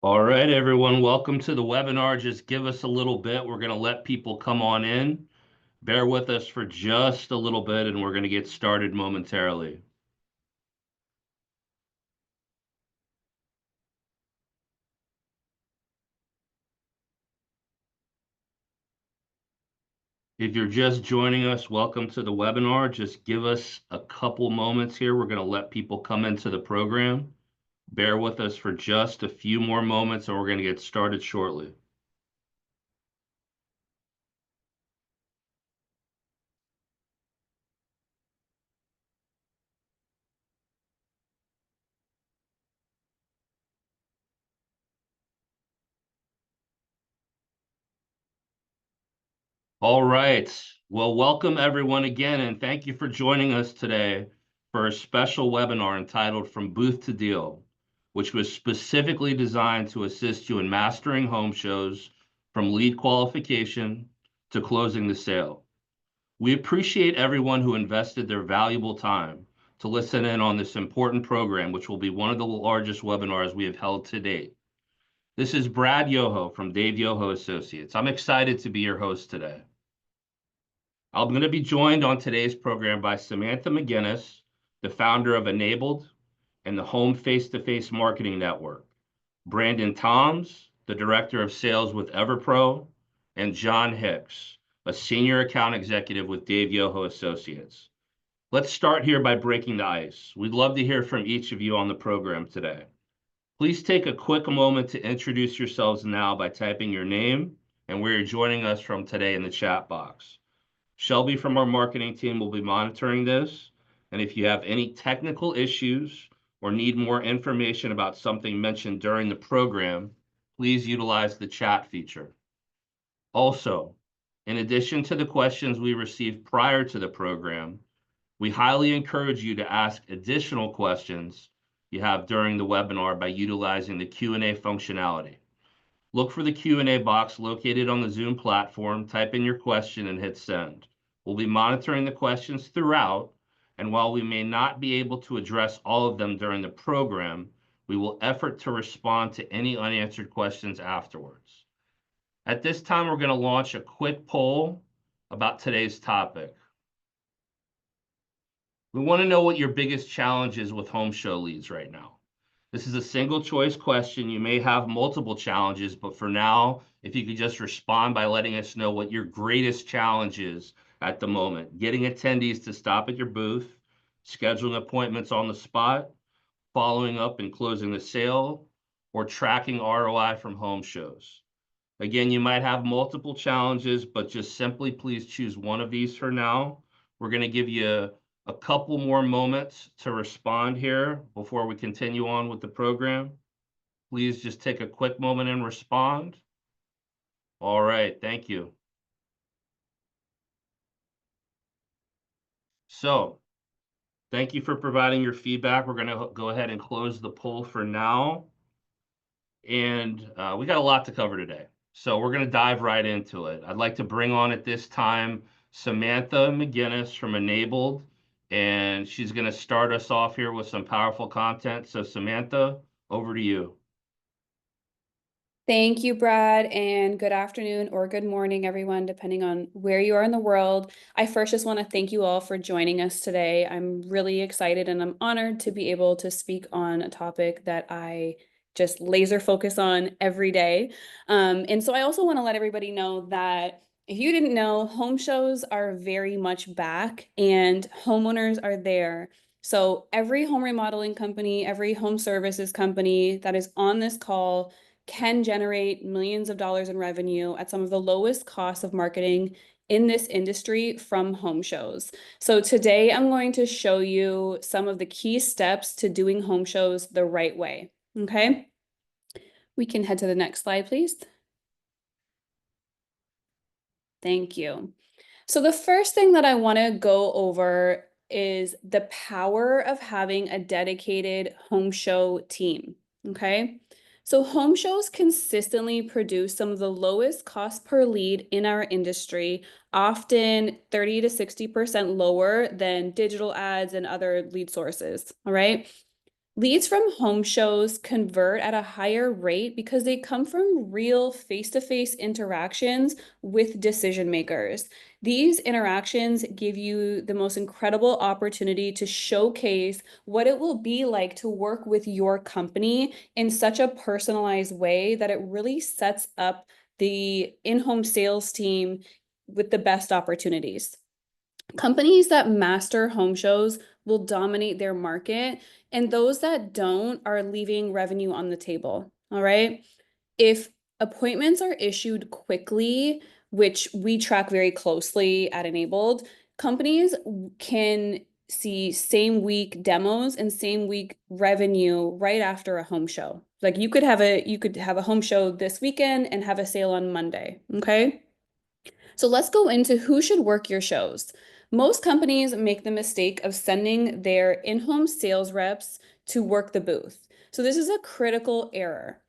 All right, everyone, welcome to the webinar. Just give us a little bit. We're going to let people come on in. Bear with us for just a little bit, and we're going to get started momentarily. If you're just joining us, welcome to the webinar. Just give us a couple moments here. We're going to let people come into the program. Bear with us for just a few more moments, and we're going to get started shortly. All right. Well, welcome everyone again, and thank you for joining us today for a special webinar entitled From Booth to Deal, which was specifically designed to assist you in mastering home shows from lead qualification to closing the sale. We appreciate everyone who invested their valuable time to listen in on this important program, which will be one of the largest webinars we have held to date. This is Brad Yoho from Dave Yoho Associates. I'm excited to be your host today. I'm going to be joined on today's program by Samantha McGinnis, the founder of Enabled and the Home Face-to-Face Marketing Network, Brandon Toms, the director of sales with EverPro, and John Hicks, a senior account executive with Dave Yoho Associates. Let's start here by breaking the ice. We'd love to hear from each of you on the program today. Please take a quick moment to introduce yourselves now by typing your name and where you're joining us from today in the chat box. Shelby from our marketing team will be monitoring this, and if you have any technical issues or need more information about something mentioned during the program, please utilize the chat feature. Also, in addition to the questions we received prior to the program, we highly encourage you to ask additional questions you have during the webinar by utilizing the Q&A functionality. Look for the Q&A box located on the Zoom platform, type in your question, and hit send. We'll be monitoring the questions throughout, and while we may not be able to address all of them during the program, we will effort to respond to any unanswered questions afterwards. At this time, we're going to launch a quick poll about today's topic. We want to know what your biggest challenge is with home show leads right now. This is a single choice question. You may have multiple challenges, but for now, if you could just respond by letting us know what your greatest challenge is at the moment. Getting attendees to stop at your booth, scheduling appointments on the spot, following up and closing the sale, or tracking ROI from home shows. Again, you might have multiple challenges, but just simply please choose one of these for now. We're going to give you a couple more moments to respond here before we continue on with the program. Please just take a quick moment and respond. All right, thank you. So, thank you for providing your feedback. We're going to go ahead and close the poll for now. And we got a lot to cover today. So we're going to dive right into it. I'd like to bring on at this time Samantha McGinnis from Enabled, and she's going to start us off here with some powerful content. So Samantha, over to you. Thank you, Brad, and good afternoon or good morning, everyone, depending on where you are in the world. I first just want to thank you all for joining us today. I'm really excited and I'm honored to be able to speak on a topic that I just laser focus on every day. And so I also want to let everybody know that if you didn't know, home shows are very much back and homeowners are there. So every home remodeling company, every home services company that is on this call can generate millions of dollars in revenue at some of the lowest costs of marketing in this industry from home shows. So today I'm going to show you some of the key steps to doing home shows the right way. Okay, we can head to the next slide, please. Thank you. So the first thing that I want to go over is the power of having a dedicated home show team. Okay. So home shows consistently produce some of the lowest cost per lead in our industry, often 30 to 60% lower than digital ads and other lead sources. All right. Leads from home shows convert at a higher rate because they come from real face-to-face interactions with decision makers. These interactions give you the most incredible opportunity to showcase what it will be like to work with your company in such a personalized way that it really sets up the in-home sales team with the best opportunities. Companies that master home shows will dominate their market, and those that don't are leaving revenue on the table. All right. If appointments are issued quickly, which we track very closely at Enabled, companies can see same week demos and same week revenue right after a home show. Like you could have a home show this weekend and have a sale on Monday. Okay. So let's go into who should work your shows. Most companies make the mistake of sending their in-home sales reps to work the booth. So this is a critical error.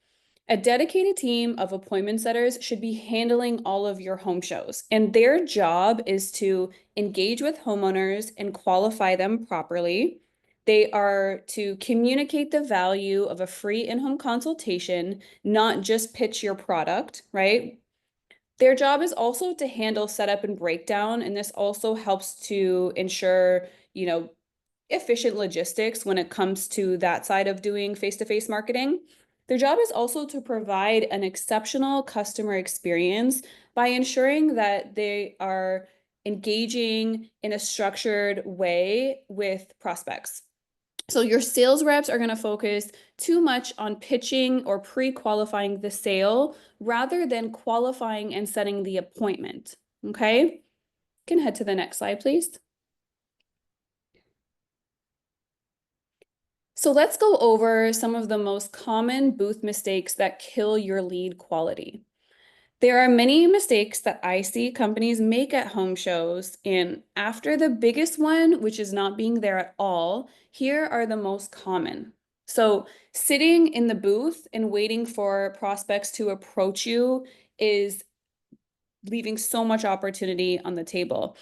A dedicated team of appointment setters should be handling all of your home shows, and their job is to engage with homeowners and qualify them properly. They are to communicate the value of a free in-home consultation, not just pitch your product, right? Their job is also to handle setup and breakdown, and this also helps to ensure, efficient logistics when it comes to that side of doing face-to-face marketing. Their job is also to provide an exceptional customer experience by ensuring that they are engaging in a structured way with prospects. So your sales reps are going to focus too much on pitching or pre-qualifying the sale rather than qualifying and setting the appointment. Okay? You can head to the next slide, please. So let's go over some of the most common booth mistakes that kill your lead quality. There are many mistakes that I see companies make at home shows, and after the biggest one, which is not being there at all, here are the most common. So sitting in the booth and waiting for prospects to approach you is leaving so much opportunity on the table.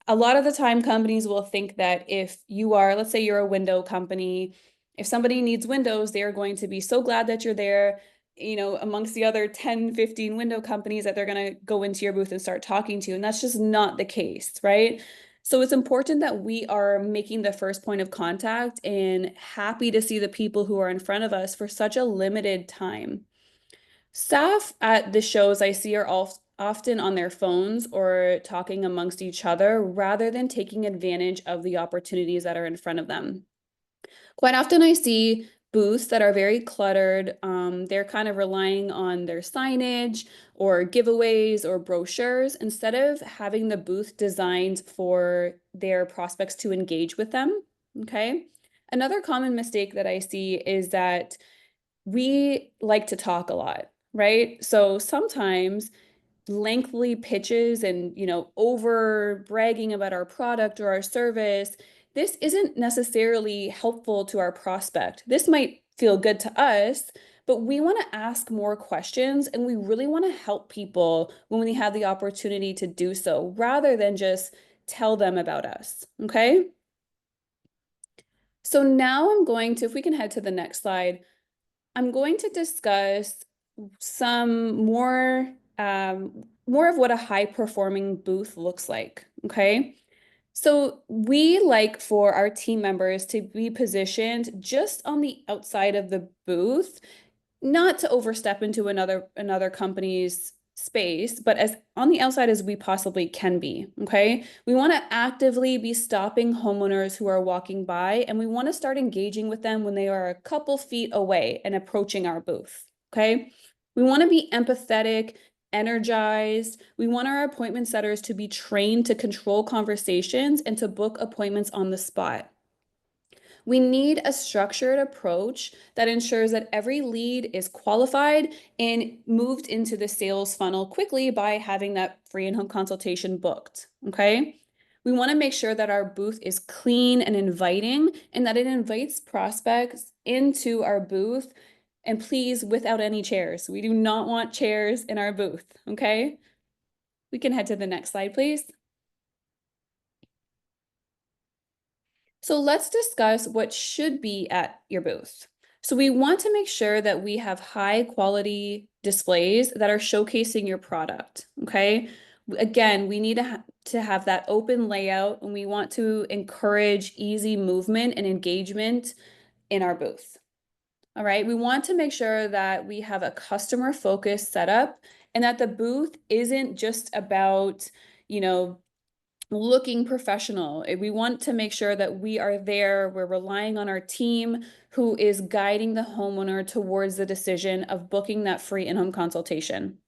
A lot of the time, companies will think that if you are, let's say you're a window company, if somebody needs windows, they are going to be so glad that you're there, amongst the other 10, 15 window companies that they're going to go into your booth and start talking to you. And that's just not the case, right? So it's important that we are making the first point of contact and happy to see the people who are in front of us for such a limited time. Staff at the shows I see are often on their phones or talking amongst each other rather than taking advantage of the opportunities that are in front of them. Quite often I see booths that are very cluttered. They're kind of relying on their signage or giveaways or brochures instead of having the booth designed for their prospects to engage with them. Okay. Another common mistake that I see is that we like to talk a lot, right? So sometimes lengthy pitches and, over bragging about our product or our service, this isn't necessarily helpful to our prospect. This might feel good to us, but we want to ask more questions and we really want to help people when we have the opportunity to do so rather than just tell them about us. Okay. So now I'm going to, if we can head to the next slide, I'm going to discuss some more of what a high performing booth looks like. Okay. So we like for our team members to be positioned just on the outside of the booth, not to overstep into another company's space, but as on the outside as we possibly can be. Okay. We want to actively be stopping homeowners who are walking by, and we want to start engaging with them when they are a couple feet away and approaching our booth. Okay. We want to be empathetic, energized. We want our appointment setters to be trained to control conversations and to book appointments on the spot. We need a structured approach that ensures that every lead is qualified and moved into the sales funnel quickly by having that free in-home consultation booked. Okay. We want to make sure that our booth is clean and inviting and that it invites prospects into our booth. And please, without any chairs. We do not want chairs in our booth. Okay. We can head to the next slide, please. So let's discuss what should be at your booth. So we want to make sure that we have high quality displays that are showcasing your product, okay? Again, we need to have that open layout, and we want to encourage easy movement and engagement in our booth. All right, we want to make sure that we have a customer focused setup and that the booth isn't just about, you know, looking professional. We want to make sure that we are there. We're relying on our team who is guiding the homeowner towards the decision of booking that free in-home consultation.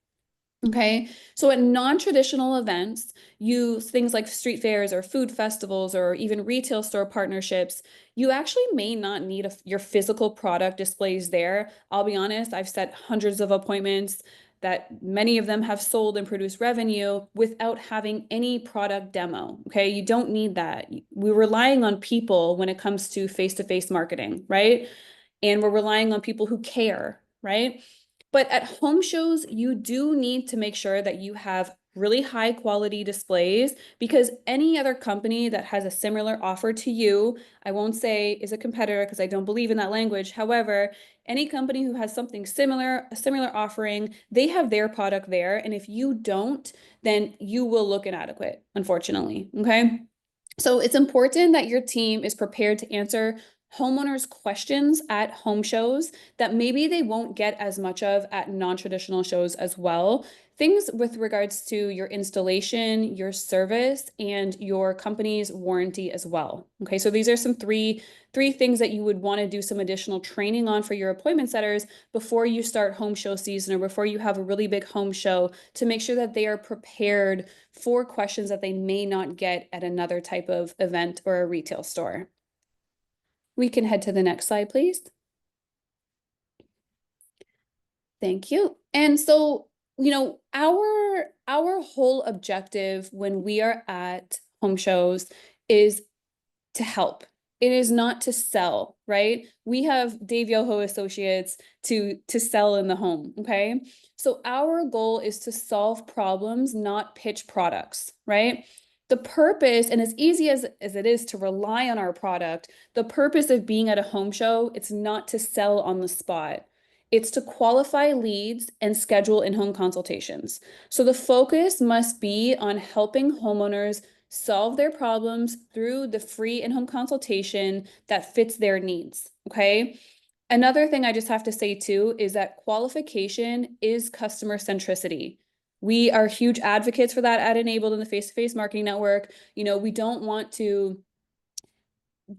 Okay, so at non-traditional events, things like street fairs or food festivals or even retail store partnerships, you actually may not need your physical product displays there. I'll be honest, I've set hundreds of appointments that many of them have sold and produced revenue without having any product demo. Okay, you don't need that. We're relying on people when it comes to face-to-face marketing, right? And we're relying on people who care, right? But at home shows, you do need to make sure that you have really high quality displays, because any other company that has a similar offer to you, I won't say is a competitor because I don't believe in that language. However, any company who has something similar, a similar offering, they have their product there. And if you don't, then you will look inadequate, unfortunately. Okay. So it's important that your team is prepared to answer homeowners' questions at home shows that maybe they won't get as much of at non-traditional shows as well. Things with regards to your installation, your service, and your company's warranty as well. Okay, so these are some three things that you would want to do some additional training on for your appointment setters before you start home show season or before you have a really big home show, to make sure that they are prepared for questions that they may not get at another type of event or a retail store. We can head to the next slide, please. Thank you. And so, our whole objective when we are at home shows is to help. It is not to sell, right? We have Dave Yoho Associates to sell in the home, okay? So our goal is to solve problems, not pitch products, right? The purpose, and as easy as it is to rely on our product, the purpose of being at a home show, it's not to sell on the spot. It's to qualify leads and schedule in-home consultations. So the focus must be on helping homeowners solve their problems through the free in-home consultation that fits their needs, okay? Another thing I just have to say too is that qualification is customer centricity. We are huge advocates for that at Enabled in the Face-to-Face Marketing Network. We don't want to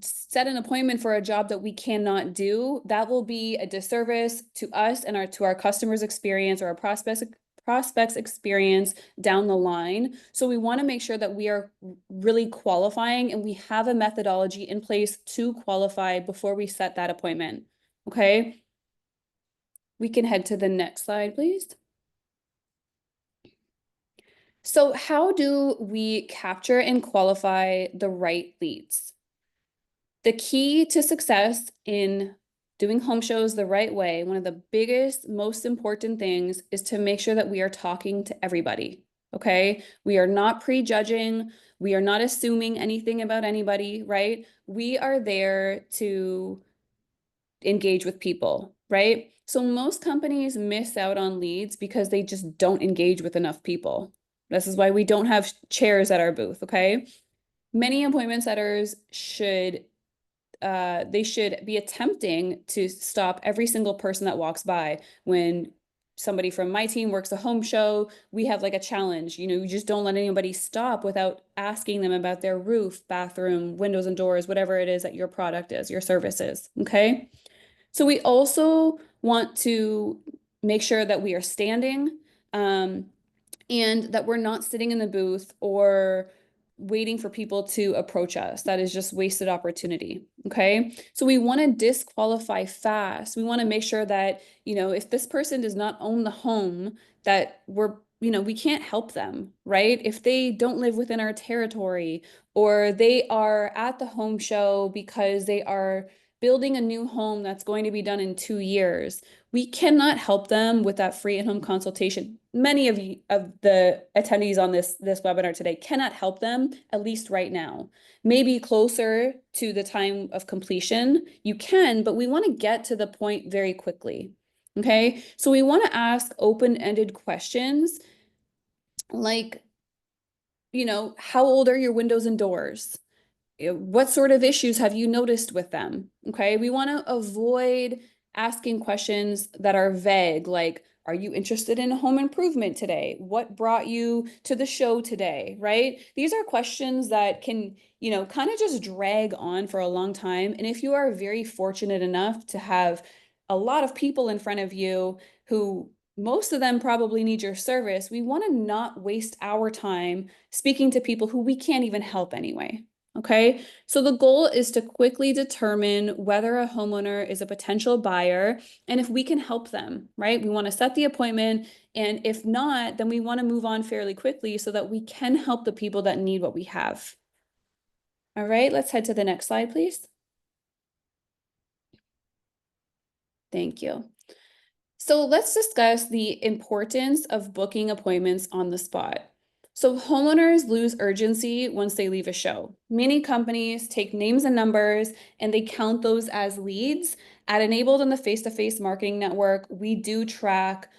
set an appointment for a job that we cannot do. That will be a disservice to us and to our customers' experience or our prospects experience down the line. So we want to make sure that we are really qualifying and we have a methodology in place to qualify before we set that appointment. Okay. We can head to the next slide, please. So how do we capture and qualify the right leads? The key to success in doing home shows the right way, one of the biggest, most important things is to make sure that we are talking to everybody, okay? We are not prejudging. We are not assuming anything about anybody, right? We are there to engage with people, right? So most companies miss out on leads because they just don't engage with enough people. This is why we don't have chairs at our booth, okay? Many appointment setters should be attempting to stop every single person that walks by. When somebody from my team works a home show, we have like a challenge. You just don't let anybody stop without asking them about their roof, bathroom, windows and doors, whatever it is that your product is, your service is, okay? So we also want to make sure that we are standing, and that we're not sitting in the booth or waiting for people to approach us. That is just wasted opportunity. Okay. So we want to disqualify fast. We want to make sure that, if this person does not own the home, that we can't help them, right? If they don't live within our territory, or they are at the home show because they are building a new home that's going to be done in 2 years. We cannot help them with that free in-home consultation. Many of the attendees on this webinar today cannot help them, at least right now. Maybe closer to the time of completion, you can, but we want to get to the point very quickly. Okay, so we want to ask open-ended questions like, how old are your windows and doors? What sort of issues have you noticed with them? Okay, we want to avoid asking questions that are vague, like, are you interested in home improvement today? What brought you to the show today? Right? These are questions that can, kind of just drag on for a long time. And if you are very fortunate enough to have a lot of people in front of you who most of them probably need your service, we want to not waste our time speaking to people who we can't even help anyway. Okay, so the goal is to quickly determine whether a homeowner is a potential buyer and if we can help them, right? We want to set the appointment, and if not, then we want to move on fairly quickly so that we can help the people that need what we have. All right, let's head to the next slide, please. Thank you. So let's discuss the importance of booking appointments on the spot. So homeowners lose urgency once they leave a show. Many companies take names and numbers and they count those as leads. At Enabled in the Face-to-Face Marketing Network, we do track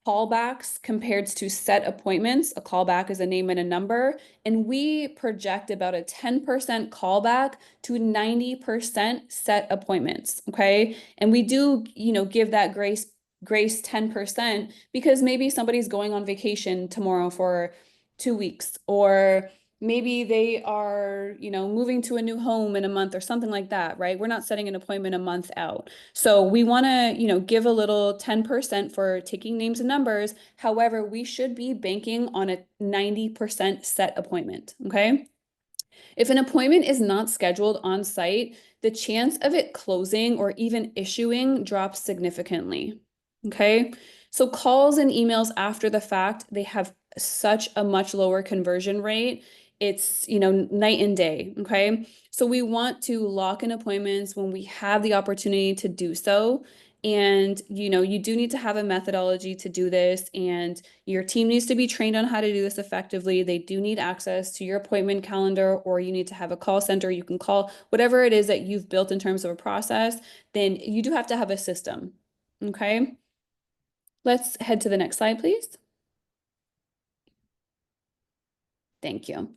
callbacks compared to set appointments. A callback is a name and a number, and we project about a 10% callback to 90% set appointments, okay? And we do, give that grace 10% because maybe somebody's going on vacation tomorrow for 2 weeks, or maybe they are, moving to a new home in a month or something like that, right? We're not setting an appointment a month out. So we want to, give a little 10% for taking names and numbers. However, we should be banking on a 90% set appointment, okay? If an appointment is not scheduled on site, the chance of it closing or even issuing drops significantly. Okay. So calls and emails after the fact, they have such a much lower conversion rate. It's, night and day. Okay. So we want to lock in appointments when we have the opportunity to do so. And, you do need to have a methodology to do this, and your team needs to be trained on how to do this effectively. They do need access to your appointment calendar, or you need to have a call center. You can call whatever it is that you've built in terms of a process. Then you do have to have a system. Okay. Let's head to the next slide, please. Thank you.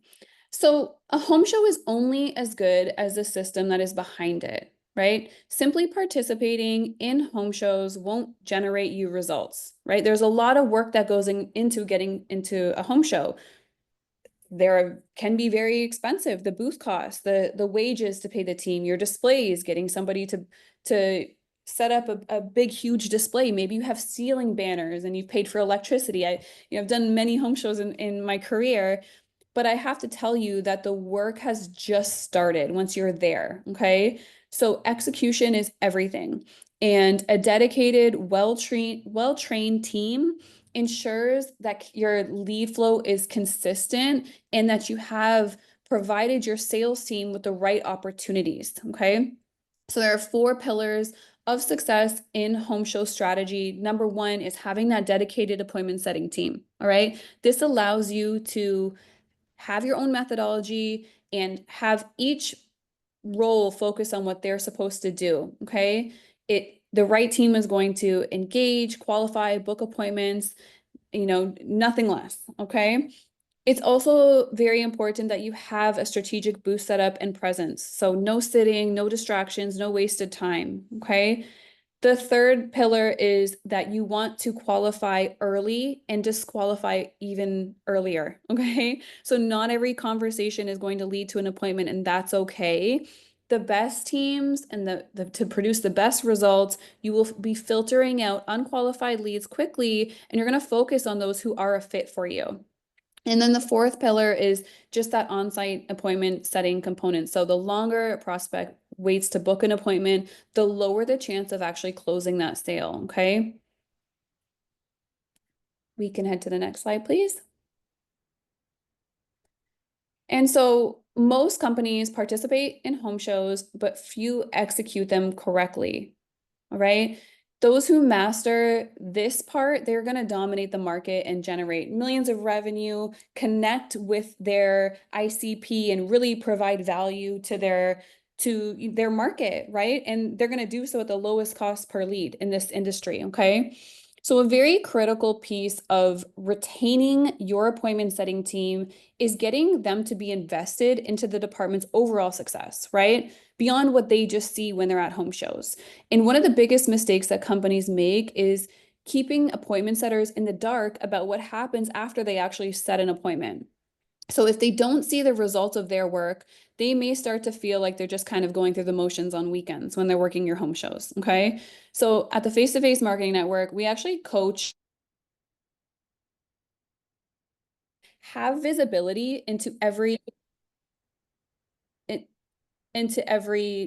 So a home show is only as good as the system that is behind it, right? Simply participating in home shows won't generate you results, right? There's a lot of work that goes into getting into a home show. There can be very expensive, the booth costs, the wages to pay the team, your displays, getting somebody to set up a big, huge display. Maybe you have ceiling banners and you've paid for electricity. I've done many home shows in my career, but I have to tell you that the work has just started once you're there, okay? So execution is everything. And a dedicated, well-trained team ensures that your lead flow is consistent and that you have provided your sales team with the right opportunities, okay? So there are 4 pillars of success in home show strategy. Number 1 is having that dedicated appointment setting team, all right? This allows you to have your own methodology and have each role focus on what they're supposed to do, okay? The right team is going to engage, qualify, book appointments, nothing less, okay? It's also very important that you have a strategic booth setup and presence. So no sitting, no distractions, no wasted time, okay? The third pillar is that you want to qualify early and disqualify even earlier, okay? So not every conversation is going to lead to an appointment, and that's okay. The best teams and to produce the best results, you will be filtering out unqualified leads quickly, and you're going to focus on those who are a fit for you. And then the fourth pillar is just that on-site appointment setting component. So the longer a prospect waits to book an appointment, the lower the chance of actually closing that sale, okay? We can head to the next slide, please. And so Most companies participate in home shows, but few execute them correctly. All right. Those who master this part, they're going to dominate the market and generate millions of revenue, connect with their ICP and really provide value to their market, right? And they're going to do so at the lowest cost per lead in this industry, okay? So a very critical piece of retaining your appointment setting team is getting them to be invested into the department's overall success, right? Beyond what they just see when they're at home shows. And one of the biggest mistakes that companies make is keeping appointment setters in the dark about what happens after they actually set an appointment. So if they don't see the results of their work, they may start to feel like they're just kind of going through the motions on weekends when they're working your home shows. Okay. So at the Face-to-Face Marketing Network, we actually coach, have visibility into every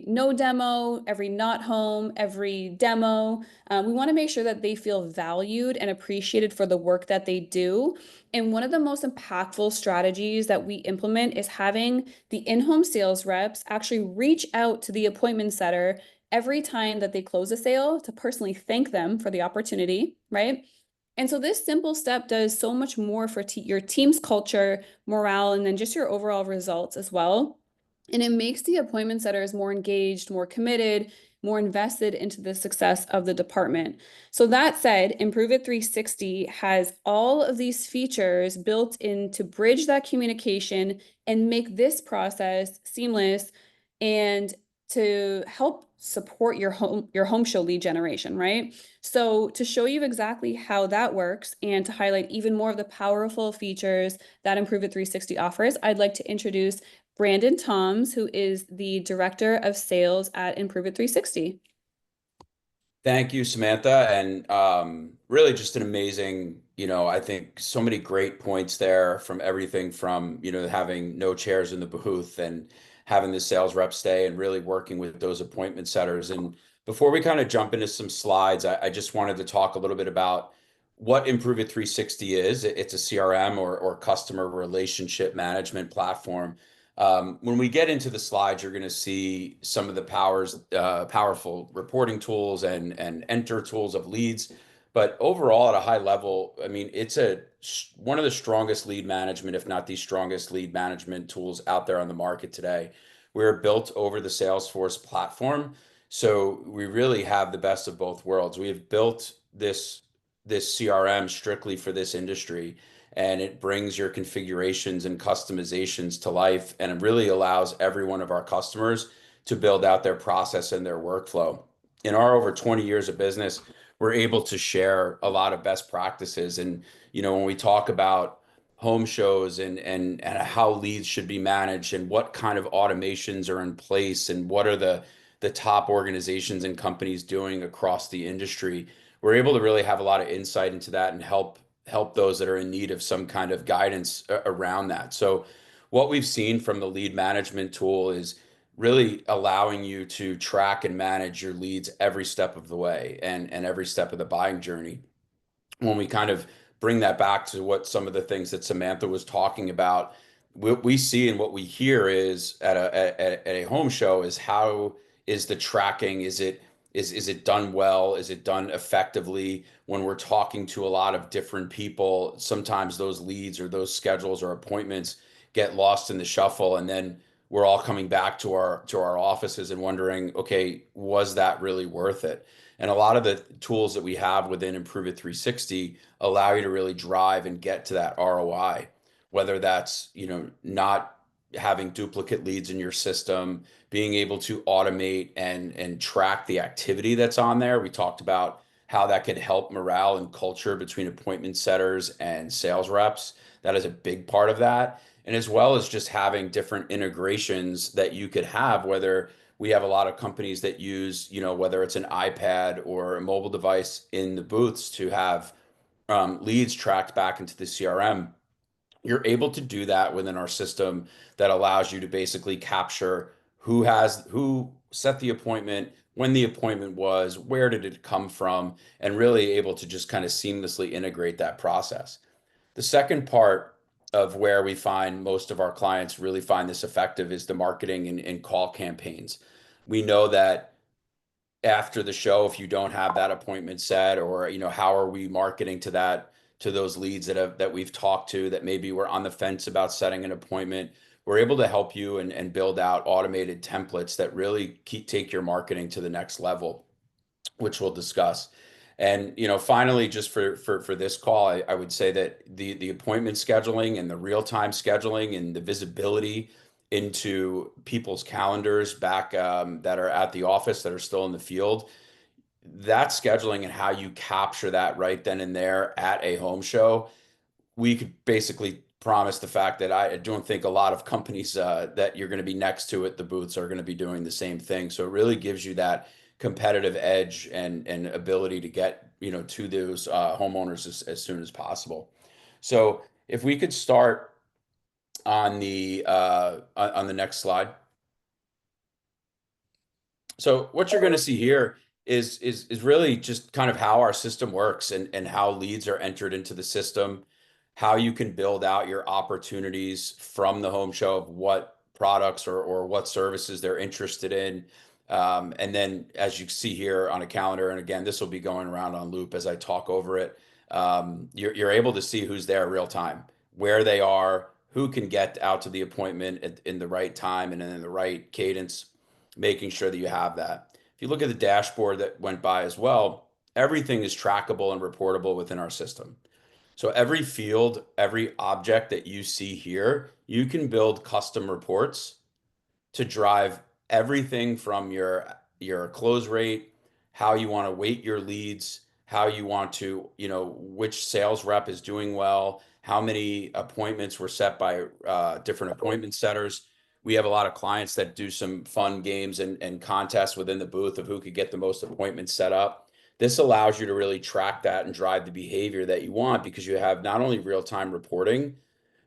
no demo, every not home, every demo. We want to make sure that they feel valued and appreciated for the work that they do. And one of the most impactful strategies that we implement is having the in-home sales reps actually reach out to the appointment setter every time that they close a sale to personally thank them for the opportunity, right? And so this simple step does so much more for your team's culture, morale, and then just your overall results as well. And it makes the appointment setters more engaged, more committed, more invested into the success of the department. So that said, Improve It 360 has all of these features built in to bridge that communication and make this process seamless and to help support your home show lead generation, right? So to show you exactly how that works and to highlight even more of the powerful features that Improve It 360 offers, I'd like to introduce Brandon Toms, who is the Director of Sales at Improve It 360. Thank you, Samantha. And really just an amazing, I think so many great points there from everything from, having no chairs in the booth and having the sales rep stay and really working with those appointment setters. And before we kind of jump into some slides, I just wanted to talk a little bit about what Improve It 360 is. It's a CRM or customer relationship management platform. When we get into the slides, you're going to see some of the powerful reporting tools and enter tools of leads. But overall, at a high level, I mean, it's one of the strongest lead management, if not the strongest lead management tools out there on the market today. We're built over the Salesforce platform, so we really have the best of both worlds. We have built this CRM strictly for this industry, and it brings your configurations and customizations to life, and it really allows every one of our customers to build out their process and their workflow. In our over 20 years of business, we're able to share a lot of best practices. And when we talk about home shows and how leads should be managed and what kind of automations are in place and what are the top organizations and companies doing across the industry, we're able to really have a lot of insight into that and help those that are in need of some kind of guidance around that. So what we've seen from the lead management tool is really allowing you to track and manage your leads every step of the way and every step of the buying journey. When we kind of bring that back to what some of the things that Samantha was talking about, what we see and what we hear is at a home show is how is the tracking? Is it done well? Is it done effectively? When we're talking to a lot of different people, sometimes those leads or those schedules or appointments get lost in the shuffle, and then we're all coming back to our offices and wondering, okay, was that really worth it? And a lot of the tools that we have within Improve It 360 allow you to really drive and get to that ROI, whether that's, not having duplicate leads in your system, being able to automate and track the activity that's on there. We talked about how that could help morale and culture between appointment setters and sales reps. That is a big part of that. And as well as just having different integrations that you could have, whether we have a lot of companies that use, whether it's an iPad or a mobile device in the booths to have leads tracked back into the CRM. You're able to do that within our system that allows you to basically capture who set the appointment, when the appointment was, where did it come from, and really able to just kind of seamlessly integrate that process. The second part of where we find most of our clients really find this effective is the marketing and call campaigns. We know that after the show, if you don't have that appointment set, or how are we marketing to those leads that we've talked to that maybe we're on the fence about setting an appointment, we're able to help you and build out automated templates that really take your marketing to the next level, which we'll discuss. And finally, just for this call, I would say that the appointment scheduling and the real-time scheduling and the visibility into people's calendars back that are at the office that are still in the field, that scheduling and how you capture that right then and there at a home show, we could basically promise the fact that I don't think a lot of companies that you're going to be next to at the booths are going to be doing the same thing. So it really gives you that competitive edge and ability to get to those homeowners as soon as possible. So if we could start on the next slide. So what you're going to see here is really just kind of how our system works and how leads are entered into the system, how you can build out your opportunities from the home show of what products or what services they're interested in. And then as you see here on a calendar, and again, this will be going around on loop as I talk over it, you're able to see who's there real time, where they are, who can get out to the appointment in the right time and in the right cadence, making sure that you have that. If you look at the dashboard that went by as well, everything is trackable and reportable within our system. So every field, every object that you see here, you can build custom reports to drive everything from your close rate, how you want to weight your leads, how you want to, which sales rep is doing well, how many appointments were set by different appointment setters. We have a lot of clients that do some fun games and contests within the booth of who could get the most appointments set up. This allows you to really track that and drive the behavior that you want, because you have not only real-time reporting,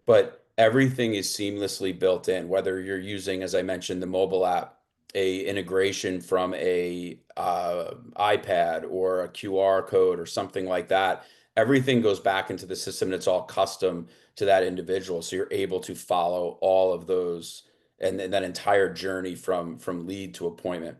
but everything is seamlessly built in, whether you're using, as I mentioned, the mobile app, a integration from a iPad or a QR code or something like that. Everything goes back into the system and it's all custom to that individual. So you're able to follow all of those and then that entire journey from lead to appointment.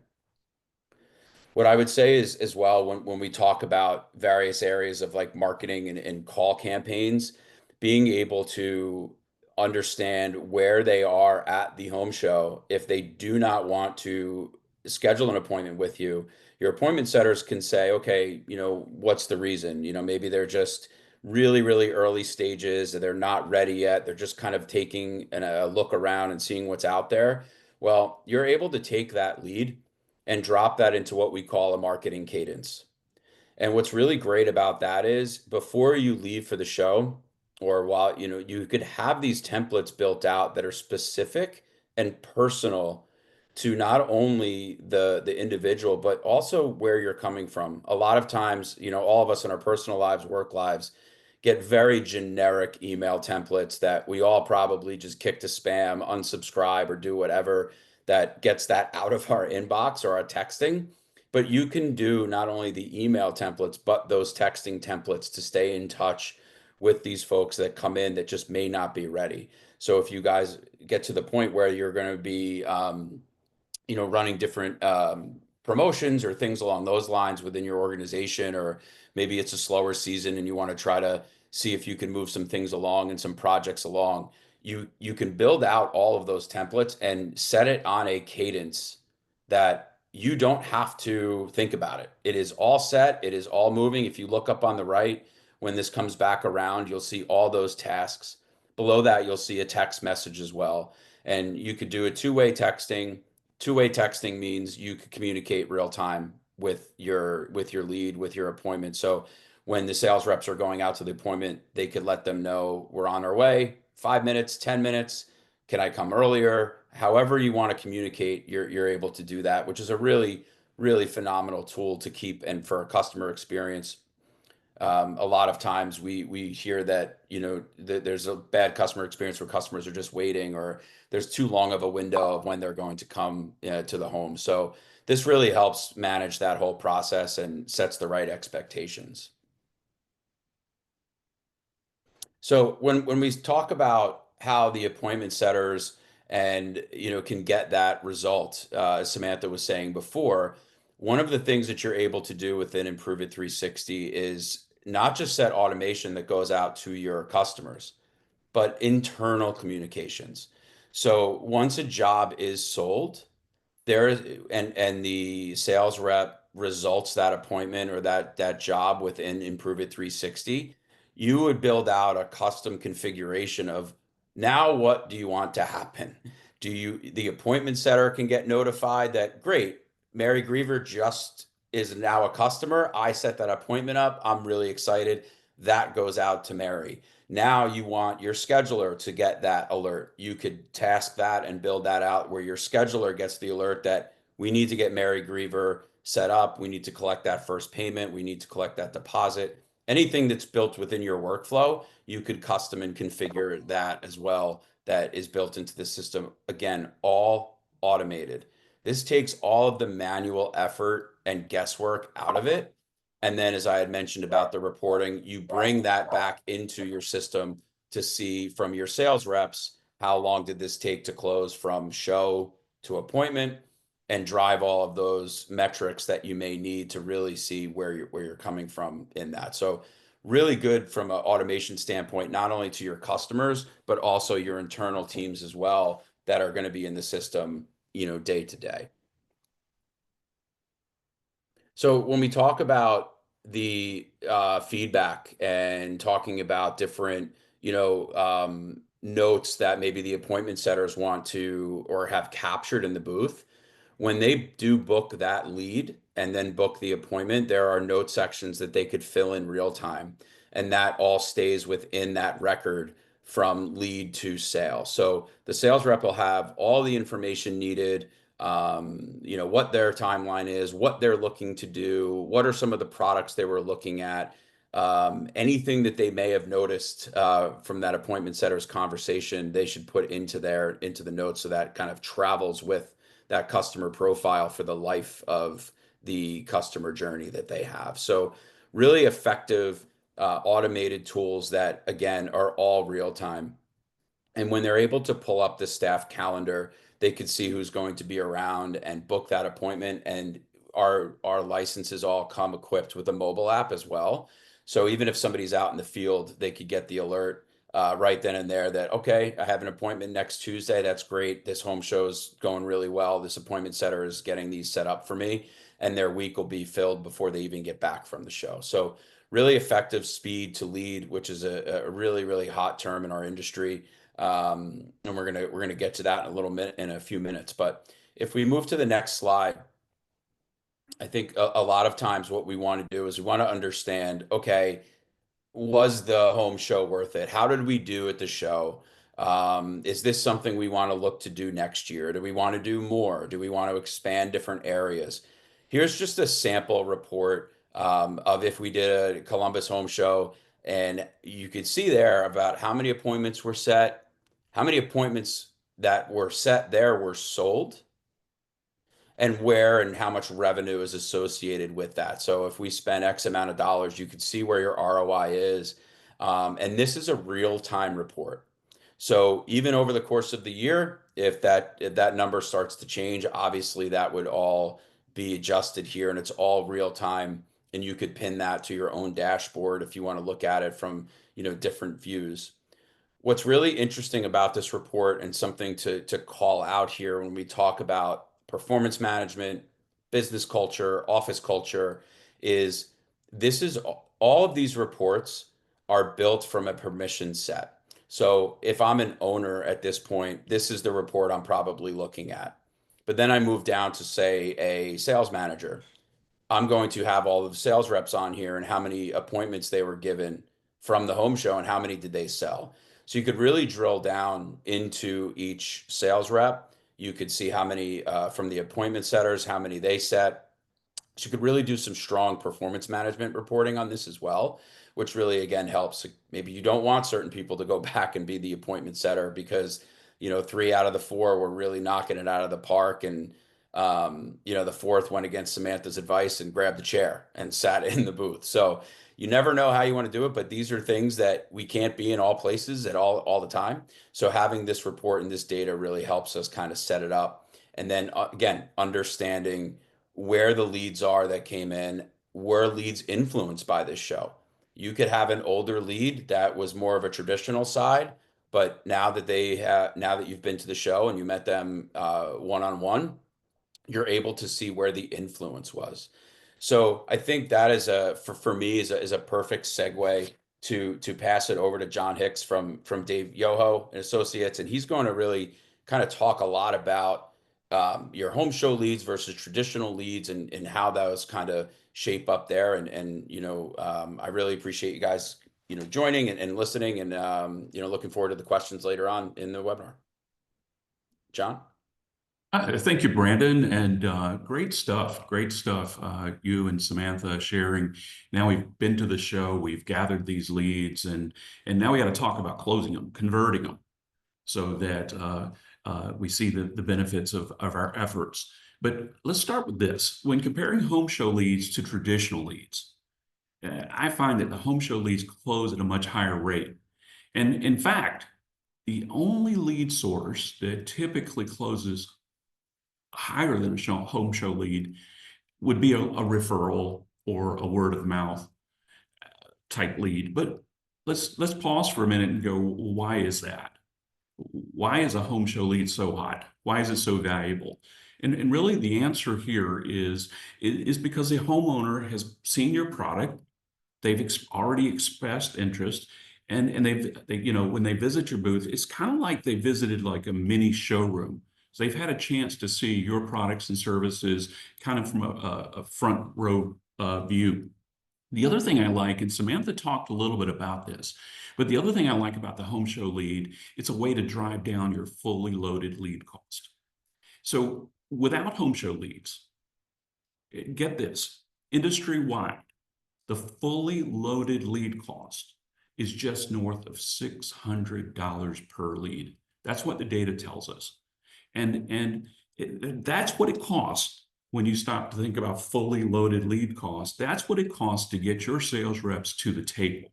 What I would say is as well, when we talk about various areas of like marketing and call campaigns, being able to understand where they are at the home show. If they do not want to schedule an appointment with you, your appointment setters can say, okay, what's the reason? Maybe they're just really, really early stages, or they're not ready yet. They're just kind of taking a look around and seeing what's out there. Well, you're able to take that lead and drop that into what we call a marketing cadence. And what's really great about that is before you leave for the show, or while you could have these templates built out that are specific and personal to not only the individual, but also where you're coming from. A lot of times, all of us in our personal lives, work lives, get very generic email templates that we all probably just kick to spam, unsubscribe, or do whatever that gets that out of our inbox or our texting. But you can do not only the email templates, but those texting templates to stay in touch with these folks that come in that just may not be ready. So if you guys get to the point where you're going to be, running different promotions or things along those lines within your organization, or maybe it's a slower season and you want to try to see if you can move some things along and some projects along, you can build out all of those templates and set it on a cadence that you don't have to think about it. It is all set. It is all moving. If you look up on the right, when this comes back around, you'll see all those tasks. Below that, you'll see a text message as well. And you could do a two-way texting. Two-way texting means you could communicate real time with your lead, with your appointment. So when the sales reps are going out to the appointment, they could let them know we're on our way, 5 minutes, 10 minutes. Can I come earlier? However you want to communicate, you're able to do that, which is a really, really phenomenal tool to keep. And for a customer experience, a lot of times we hear that there's a bad customer experience where customers are just waiting, or there's too long of a window of when they're going to come to the home. So this really helps manage that whole process and sets the right expectations. So when we talk about how the appointment setters and can get that result, as Samantha was saying before, one of the things that you're able to do within Improve It 360 is not just set automation that goes out to your customers, but internal communications. So once a job is sold, there is and the sales rep results that appointment or that job within Improve It 360, you would build out a custom configuration of now what do you want to happen? The appointment setter can get notified that great, Mary Griever just is now a customer. I set that appointment up. I'm really excited. That goes out to Mary. Now you want your scheduler to get that alert. You could task that and build that out where your scheduler gets the alert that we need to get Mary Griever set up. We need to collect that first payment. We need to collect that deposit. Anything that's built within your workflow, you could custom and configure that as well. That is built into the system. Again, all automated. This takes all of the manual effort and guesswork out of it. And then, as I had mentioned about the reporting, you bring that back into your system to see from your sales reps, how long did this take to close from show to appointment, and drive all of those metrics that you may need to really see where you're coming from in that. So really good from an automation standpoint, not only to your customers, but also your internal teams as well that are going to be in the system, day to day. So when we talk about the feedback and talking about different, notes that maybe the appointment setters want to or have captured in the booth, when they do book that lead and then book the appointment, there are note sections that they could fill in real time, and that all stays within that record from lead to sale. So the sales rep will have all the information needed, what their timeline is, what they're looking to do, what are some of the products they were looking at, anything that they may have noticed from that appointment setter's conversation, they should put into the notes so that kind of travels with that customer profile for the life of the customer journey that they have. So really effective automated tools that, again, are all real time. And when they're able to pull up the staff calendar, they can see who's going to be around and book that appointment. And our licenses all come equipped with a mobile app as well. So even if somebody's out in the field, they could get the alert right then and there that, okay, I have an appointment next Tuesday. That's great. This home show's going really well. This appointment setter is getting these set up for me, and their week will be filled before they even get back from the show. So really effective speed to lead, which is a really, really hot term in our industry. And we're gonna get to that in a few minutes. But if we move to the next slide, I think a lot of times what we want to do is we want to understand, okay, was the home show worth it? How did we do at the show? Is this something we want to look to do next year? Do we want to do more? Do we want to expand different areas? Here's just a sample report of if we did a Columbus home show, and you could see there about how many appointments were set, how many appointments that were set there were sold, and where and how much revenue is associated with that. So if we spend X amount of dollars, you could see where your ROI is. And this is a real-time report. So even over the course of the year, if that number starts to change, obviously that would all be adjusted here, and it's all real time. And you could pin that to your own dashboard if you want to look at it from, different views. What's really interesting about this report and something to call out here when we talk about performance management, business culture, office culture, is all of these reports are built from a permission set. So if I'm an owner at this point, this is the report I'm probably looking at. But then I move down to, say, a sales manager. I'm going to have all of the sales reps on here and how many appointments they were given from the home show and how many did they sell. So you could really drill down into each sales rep. You could see how many from the appointment setters, how many they set. So you could really do some strong performance management reporting on this as well, which really, again, helps. Maybe you don't want certain people to go back and be the appointment setter because, 3 out of the 4 were really knocking it out of the park. And, the fourth went against Samantha's advice and grabbed the chair and sat in the booth. So, you never know how you want to do it, but these are things that we can't be in all places at all the time. So having this report and this data really helps us kind of set it up. And then again, understanding where the leads are that came in, were leads influenced by this show. You could have an older lead that was more of a traditional side, but now that you've been to the show and you met them one-on-one, you're able to see where the influence was. So I think that is for me is a perfect segue to pass it over to John Hicks from Dave Yoho and Associates, and he's going to really kind of talk a lot about your home show leads versus traditional leads and how those kind of shape up there. And I really appreciate you guys joining and listening, and looking forward to the questions later on in the webinar. John? Thank you, Brandon, and great stuff. Great stuff. You and Samantha sharing. Now we've been to the show, we've gathered these leads, and now we got to talk about closing them, converting them, so that we see the benefits of our efforts. But let's start with this. When comparing home show leads to traditional leads, I find that the home show leads close at a much higher rate. And in fact, the only lead source that typically closes higher than a home show lead would be a referral or a word of mouth type lead. But let's pause for a minute and go, why is that? Why is a home show lead so hot? Why is it so valuable? And really the answer here is because the homeowner has seen your product, they've already expressed interest, and when they visit your booth, it's kind of like they visited like a mini showroom. So they've had a chance to see your products and services kind of from a front row view. The other thing I like, and Samantha talked a little bit about this, but the other thing I like about the home show lead, it's a way to drive down your fully loaded lead cost. So without home show leads, get this, industry-wide, the fully loaded lead cost is just north of $600 per lead. That's what the data tells us. And that's what it costs when you stop to think about fully loaded lead costs. That's what it costs to get your sales reps to the table.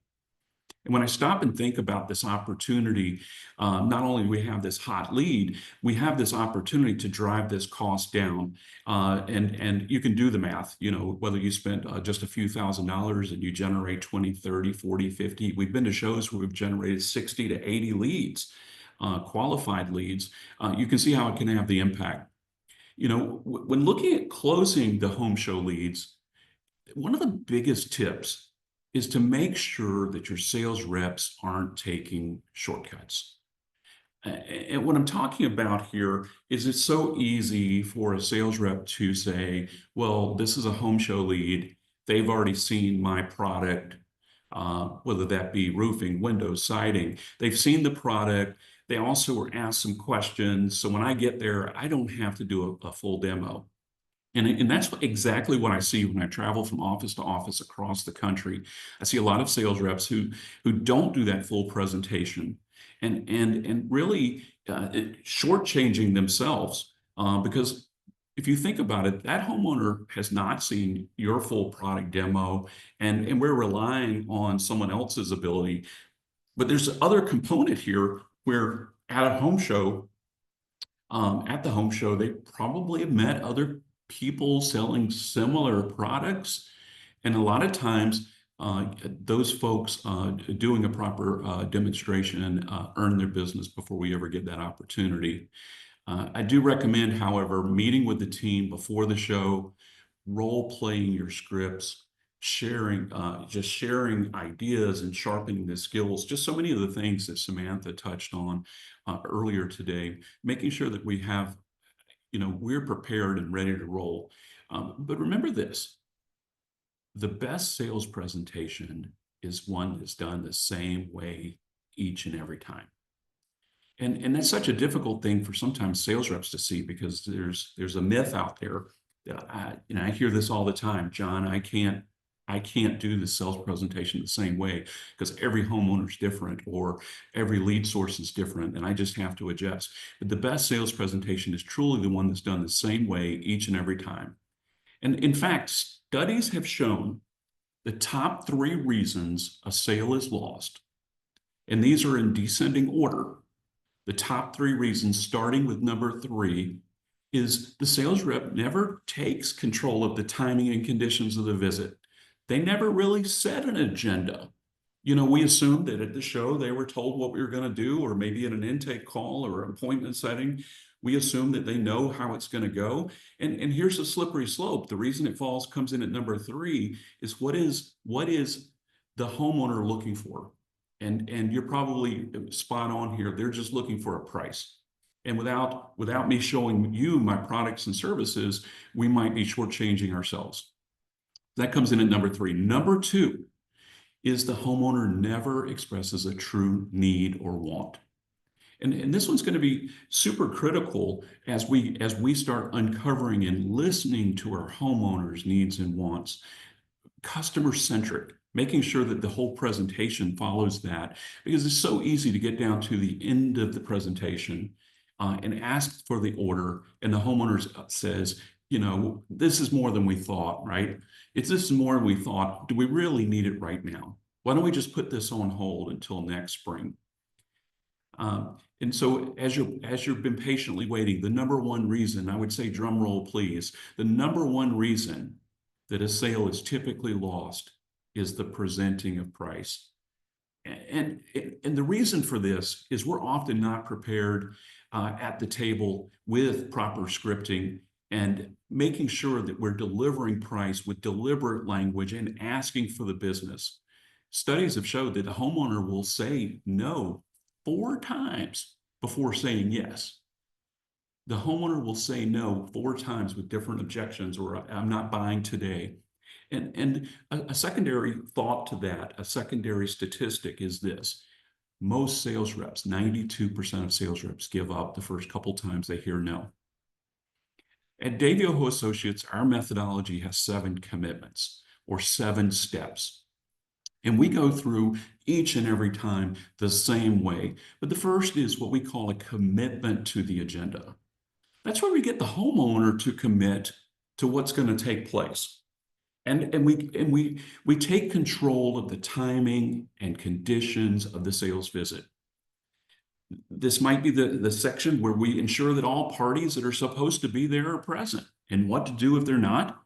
And when I stop and think about this opportunity, not only do we have this hot lead, we have this opportunity to drive this cost down. And you can do the math, whether you spent just a few $1,000s and you generate 20, 30, 40, 50. We've been to shows where we've generated 60 to 80 leads. Qualified leads, you can see how it can have the impact. When looking at closing the home show leads, one of the biggest tips is to make sure that your sales reps aren't taking shortcuts. And what I'm talking about here is it's so easy for a sales rep to say, well, this is a home show lead. They've already seen my product, whether that be roofing, windows, siding. They've seen the product. They also were asked some questions. So when I get there, I don't have to do a full demo. And that's exactly what I see when I travel from office to office across the country. I see a lot of sales reps who don't do that full presentation and really shortchanging themselves because if you think about it, that homeowner has not seen your full product demo, and we're relying on someone else's ability. But there's another component here where at the home show, they probably have met other people selling similar products. And a lot of times, those folks doing a proper demonstration earn their business before we ever get that opportunity. I do recommend, however, meeting with the team before the show, role-playing your scripts, sharing ideas and sharpening the skills, just so many of the things that Samantha touched on earlier today, making sure that we have, we're prepared and ready to roll. But remember this, the best sales presentation is one that's done the same way each and every time. And that's such a difficult thing for sometimes sales reps to see, because there's a myth out there that I hear this all the time, John, I can't do the sales presentation the same way because every homeowner is different or every lead source is different, and I just have to adjust. But the best sales presentation is truly the one that's done the same way each and every time. And in fact, studies have shown the top 3 reasons a sale is lost, and these are in descending order. The top 3 reasons, starting with number 3, is the sales rep never takes control of the timing and conditions of the visit. They never really set an agenda. You know, we assumed that at the show they were told what we were going to do, or maybe in an intake call or appointment setting, we assume that they know how it's going to go. And here's a slippery slope. The reason it comes in at number 3 is what is the homeowner looking for? And you're probably spot on here. They're just looking for a price. And without me showing you my products and services, we might be shortchanging ourselves. That comes in at number 3. Number 2 is the homeowner never expresses a true need or want. And this one's going to be super critical as we start uncovering and listening to our homeowners' needs and wants. Customer-centric, making sure that the whole presentation follows that, because it's so easy to get down to the end of the presentation and ask for the order, and the homeowner says, you know, this is more than we thought, right? This is more than we thought. Do we really need it right now? Why don't we just put this on hold until next spring? And so as you've been patiently waiting, the number 1 reason, I would say drum roll please, the number 1 reason that a sale is typically lost is the presenting of price. And the reason for this is we're often not prepared at the table with proper scripting and making sure that we're delivering price with deliberate language and asking for the business. Studies have showed that the homeowner will say no 4 times before saying yes. The homeowner will say no 4 times with different objections, or I'm not buying today. And a secondary thought to that, a secondary statistic is this. Most sales reps, 92% of sales reps, give up the first couple times they hear no. At Dave Yoho Associates, our methodology has 7 commitments, or 7 steps. And we go through each and every time the same way. But the first is what we call a commitment to the agenda. That's where we get the homeowner to commit to what's going to take place. And we take control of the timing and conditions of the sales visit. This might be the section where we ensure that all parties that are supposed to be there are present, and what to do if they're not.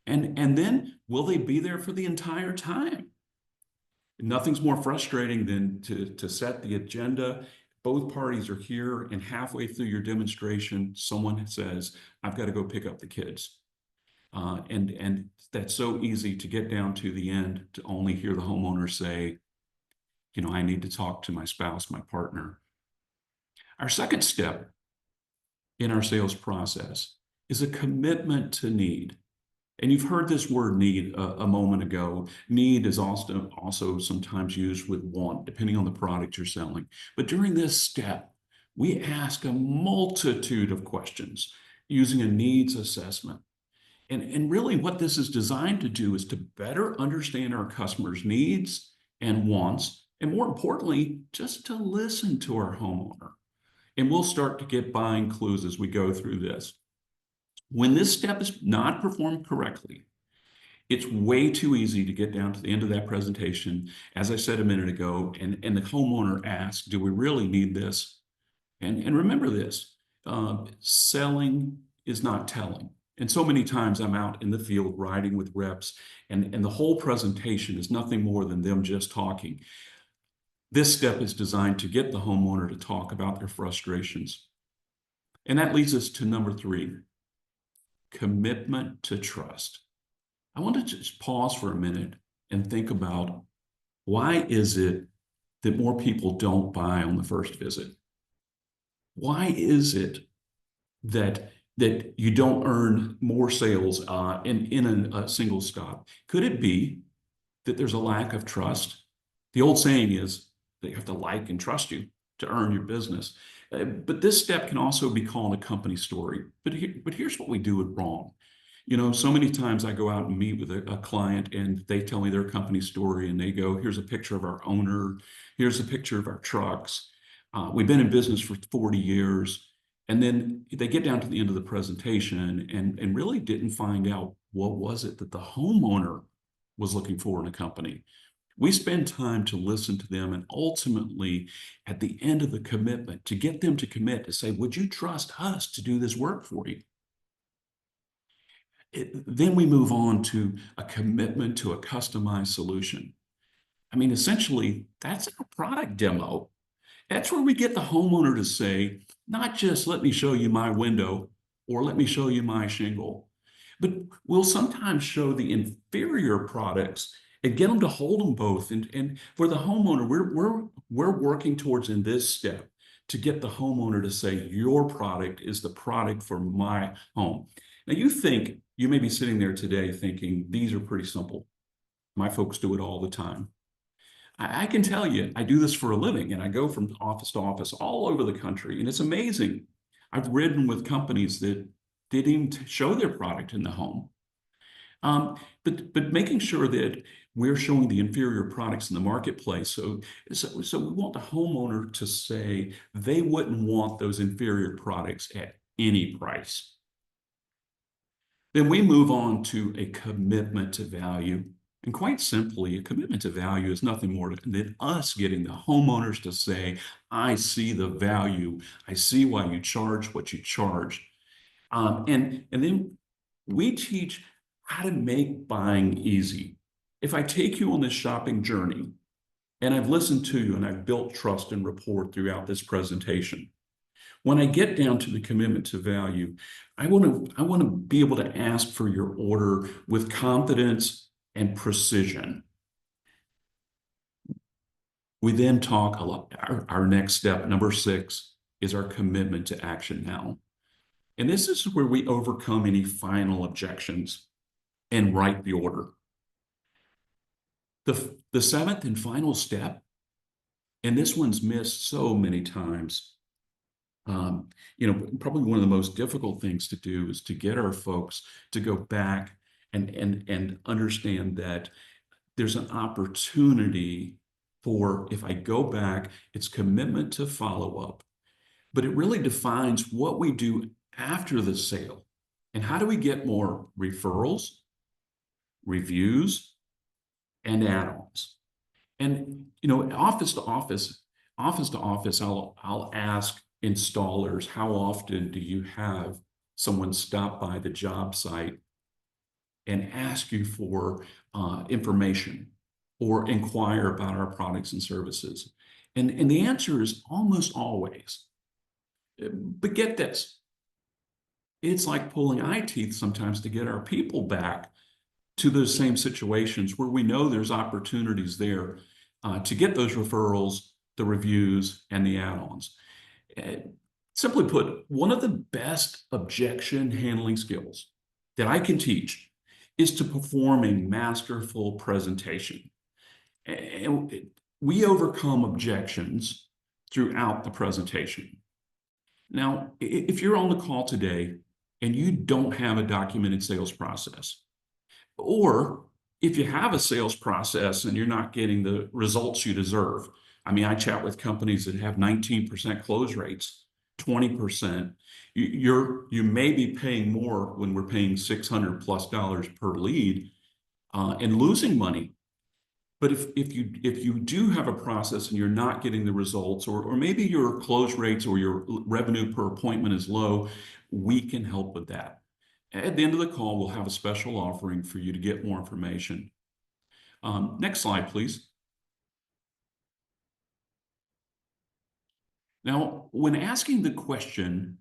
And then, will they be there for the entire time? Nothing's more frustrating than to set the agenda. Both parties are here, and halfway through your demonstration, someone says, I've got to go pick up the kids. And that's so easy to get down to the end to only hear the homeowner say, you know, I need to talk to my spouse, my partner. Our second step in our sales process is a commitment to need. And you've heard this word need a moment ago. Need is also sometimes used with want, depending on the product you're selling. But during this step, we ask a multitude of questions using a needs assessment. And really what this is designed to do is to better understand our customers' needs and wants, and more importantly, just to listen to our homeowner. And we'll start to get buying clues as we go through this. When this step is not performed correctly, it's way too easy to get down to the end of that presentation, as I said a minute ago, and the homeowner asks, do we really need this? And remember this, selling is not telling. And so many times I'm out in the field riding with reps, and the whole presentation is nothing more than them just talking. This step is designed to get the homeowner to talk about their frustrations. And that leads us to number 3. Commitment to trust. I want to just pause for a minute and think about, why is it that more people don't buy on the first visit? Why is it that you don't earn more sales in a single stop? Could it be that there's a lack of trust? The old saying is that you have to like and trust you to earn your business. But this step can also be called a company story. But here's what we do it wrong. You know, so many times I go out and meet with a client, and they tell me their company story, and they go, here's a picture of our owner, here's a picture of our trucks. We've been in business for 40 years. And then they get down to the end of the presentation and really didn't find out what was it that the homeowner was looking for in a company. We spend time to listen to them, and ultimately, at the end of the commitment, to get them to commit to say, would you trust us to do this work for you? Then we move on to a commitment to a customized solution. I mean, essentially, that's a product demo. That's where we get the homeowner to say, not just let me show you my window or let me show you my shingle, but we'll sometimes show the inferior products and get them to hold them both. And for the homeowner, we're working towards in this step to get the homeowner to say, your product is the product for my home. Now you may be sitting there today thinking, these are pretty simple. My folks do it all the time. I can tell you, I do this for a living, and I go from office to office all over the country, and it's amazing. I've ridden with companies that didn't even show their product in the home. But making sure that we're showing the inferior products in the marketplace. So we want the homeowner to say they wouldn't want those inferior products at any price. Then we move on to a commitment to value. And quite simply, a commitment to value is nothing more than us getting the homeowners to say, I see the value. I see why you charge what you charge. And then we teach how to make buying easy. If I take you on this shopping journey, and I've listened to you and I've built trust and rapport throughout this presentation, when I get down to the commitment to value, I want to be able to ask for your order with confidence and precision. We then talk a lot. Our next step, number 6, is our commitment to action now. And this is where we overcome any final objections and write the order. The 7th and final step, and this one's missed so many times, probably one of the most difficult things to do is to get our folks to go back and understand that there's an opportunity for, if I go back, it's commitment to follow up, but it really defines what we do after the sale. And how do we get more referrals, reviews, and add-ons? And, office to office, I'll ask installers, how often do you have someone stop by the job site and ask you for information or inquire about our products and services? And the answer is almost always. But get this, it's like pulling eye teeth sometimes to get our people back to those same situations where we know there's opportunities there to get those referrals, the reviews, and the add-ons. Simply put, one of the best objection handling skills that I can teach is to perform a masterful presentation. And we overcome objections throughout the presentation. Now, if you're on the call today and you don't have a documented sales process, or if you have a sales process and you're not getting the results you deserve, I mean, I chat with companies that have 19% close rates, 20%. You may be paying more when we're paying $600+ per lead and losing money. But if you do have a process and you're not getting the results, or maybe your close rates or your revenue per appointment is low, we can help with that. At the end of the call, we'll have a special offering for you to get more information. Next slide, please. Now, when asking the question,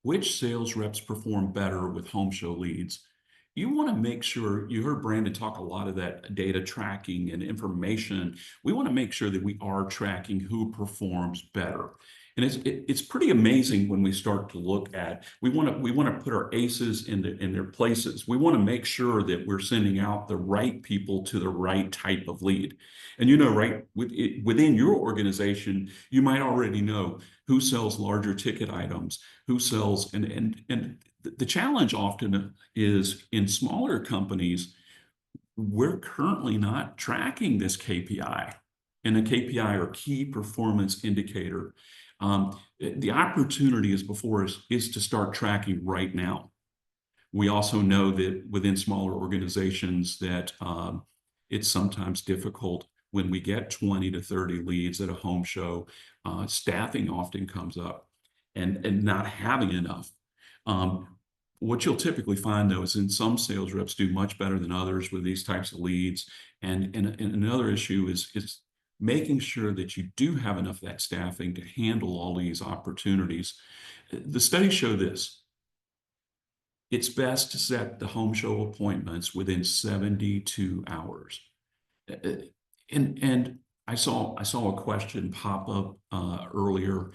which sales reps perform better with home show leads, you want to make sure, you heard Brandon talk a lot of that data tracking and information. We want to make sure that we are tracking who performs better. And it's pretty amazing when we start to look at, we want to put our aces in their places. We want to make sure that we're sending out the right people to the right type of lead. And right, within your organization, you might already know who sells larger ticket items, who sells, and the challenge often is in smaller companies, we're currently not tracking this KPI. And the KPI, or key performance indicator, the opportunity is before us is to start tracking right now. We also know that within smaller organizations that It's sometimes difficult when we get 20 to 30 leads at a home show. Staffing often comes up, and not having enough. What you'll typically find, though, is in some sales reps do much better than others with these types of leads. And another issue is making sure that you do have enough of that staffing to handle all these opportunities. The studies show this. It's best to set the home show appointments within 72 hours. And I saw a question pop up earlier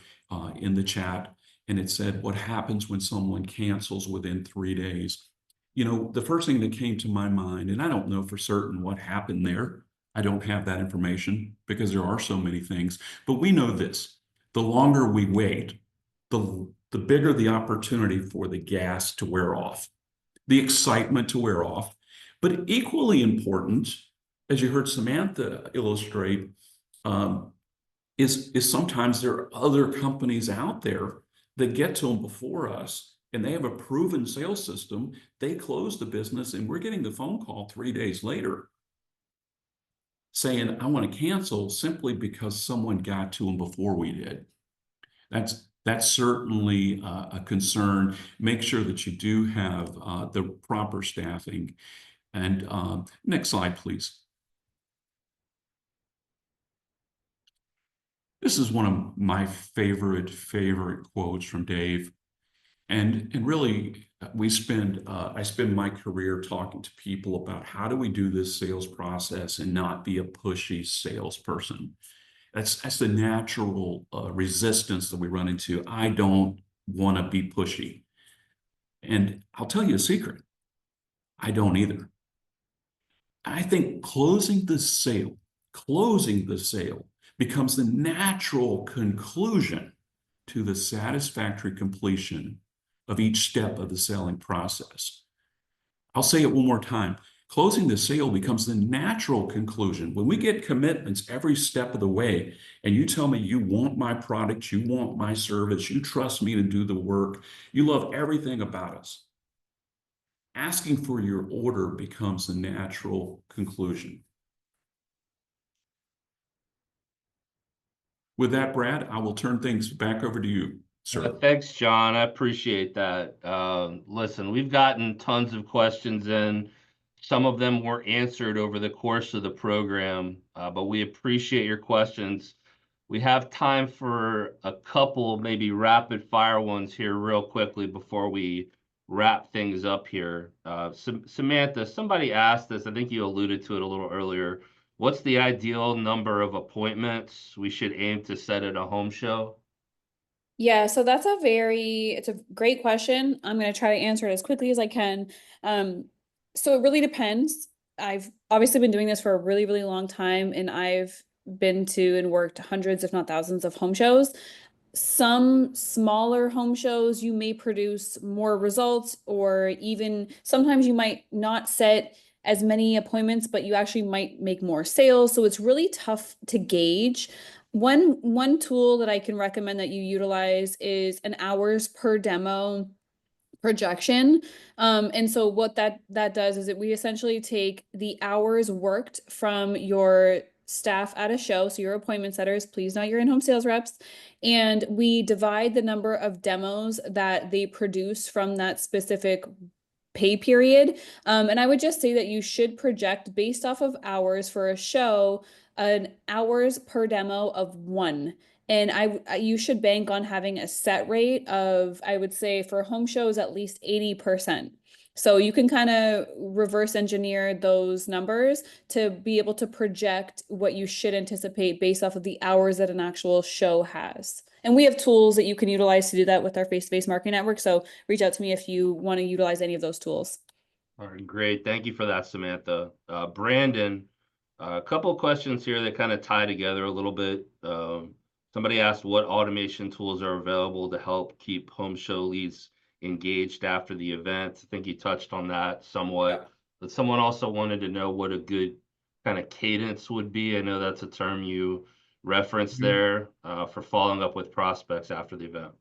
in the chat, and it said, what happens when someone cancels within 3 days? You know, the first thing that came to my mind, and I don't know for certain what happened there. I don't have that information because there are so many things, but we know this: the longer we wait, the bigger the opportunity for the gas to wear off, the excitement to wear off. But equally important, as you heard Samantha illustrate, is sometimes there are other companies out there that get to them before us, and they have a proven sales system. They close the business, and we're getting the phone call 3 days later saying, I want to cancel simply because someone got to them before we did. That's certainly a concern. Make sure that you do have the proper staffing. And next slide, please. This is one of my favorite quotes from Dave. And really, I spend my career talking to people about how do we do this sales process and not be a pushy salesperson. That's the natural resistance that we run into. I don't want to be pushy. And I'll tell you a secret. I don't either. I think closing the sale becomes the natural conclusion to the satisfactory completion of each step of the selling process. I'll say it one more time. Closing the sale becomes the natural conclusion. When we get commitments every step of the way, and you tell me you want my product, you want my service, you trust me to do the work, you love everything about us, asking for your order becomes the natural conclusion. With that, Brad, I will turn things back over to you, sir. Thanks, John. I appreciate that. Listen, we've gotten tons of questions in. Some of them were answered over the course of the program, but we appreciate your questions. We have time for a couple, maybe rapid fire ones here real quickly before we wrap things up here. Samantha, somebody asked this, I think you alluded to it a little earlier. What's the ideal number of appointments we should aim to set at a home show? Yeah, so it's a great question. I'm going to try to answer it as quickly as I can. So it really depends. I've obviously been doing this for a really, really long time, and I've been to and worked hundreds, if not thousands, of home shows. Some smaller home shows, you may produce more results, or even sometimes you might not set as many appointments, but you actually might make more sales. So it's really tough to gauge. One tool that I can recommend that you utilize is an hours per demo projection. And so what that does is that we essentially take the hours worked from your staff at a show, so your appointment setters, please not your in-home sales reps, and we divide the number of demos that they produce from that specific pay period. And I would just say that you should project based off of hours for a show, an hours per demo of 1. And you should bank on having a set rate of, I would say for home shows, at least 80%. So you can kind of reverse engineer those numbers to be able to project what you should anticipate based off of the hours that an actual show has. And we have tools that you can utilize to do that with our face-to-face marketing network. So reach out to me if you want to utilize any of those tools. All right, great. Thank you for that, Samantha. Brandon, a couple of questions here that kind of tie together a little bit. Somebody asked what automation tools are available to help keep home show leads engaged after the event. I think you touched on that somewhat, Yeah. but someone also wanted to know what a good kind of cadence would be. I know that's a term you referenced there for following up with prospects after the event.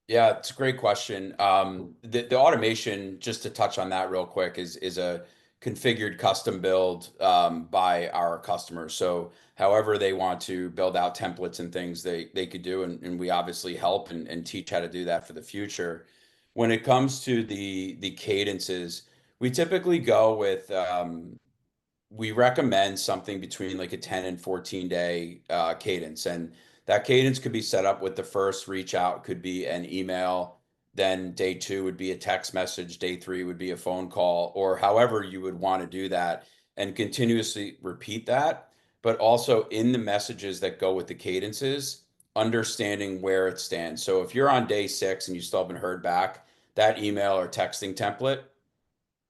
Yeah, it's a great question. The automation, just to touch on that real quick, is a configured custom build by our customers. So however they want to build out templates and things they could do, and we obviously help and teach how to do that for the future. When it comes to the cadences, we typically go with we recommend something between like a 10 and 14 day cadence. And that cadence could be set up with the first reach out could be an email, then day 2 would be a text message, day 3 would be a phone call, or however you would want to do that, and continuously repeat that. But also in the messages that go with the cadences, understanding where it stands. So if you're on day 6 and you still haven't heard back, that email or texting template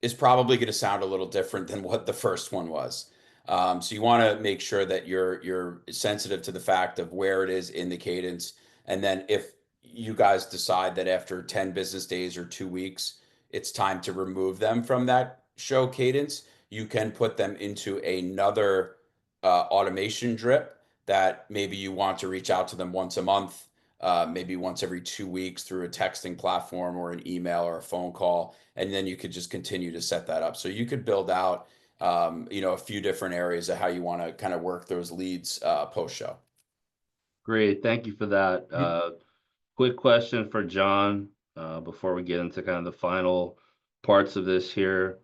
is probably going to sound a little different than what the first one was. So you want to make sure that you're sensitive to the fact of where it is in the cadence. And then if you guys decide that after 10 business days or 2 weeks, it's time to remove them from that show cadence, you can put them into another automation drip that maybe you want to reach out to them once a month, maybe once every 2 weeks through a texting platform or an email or a phone call. And then you could just continue to set that up. So you could build out, a few different areas of how you want to kind of work those leads post show. Great, thank you for that. Quick question for John before we get into kind of the final parts of this here.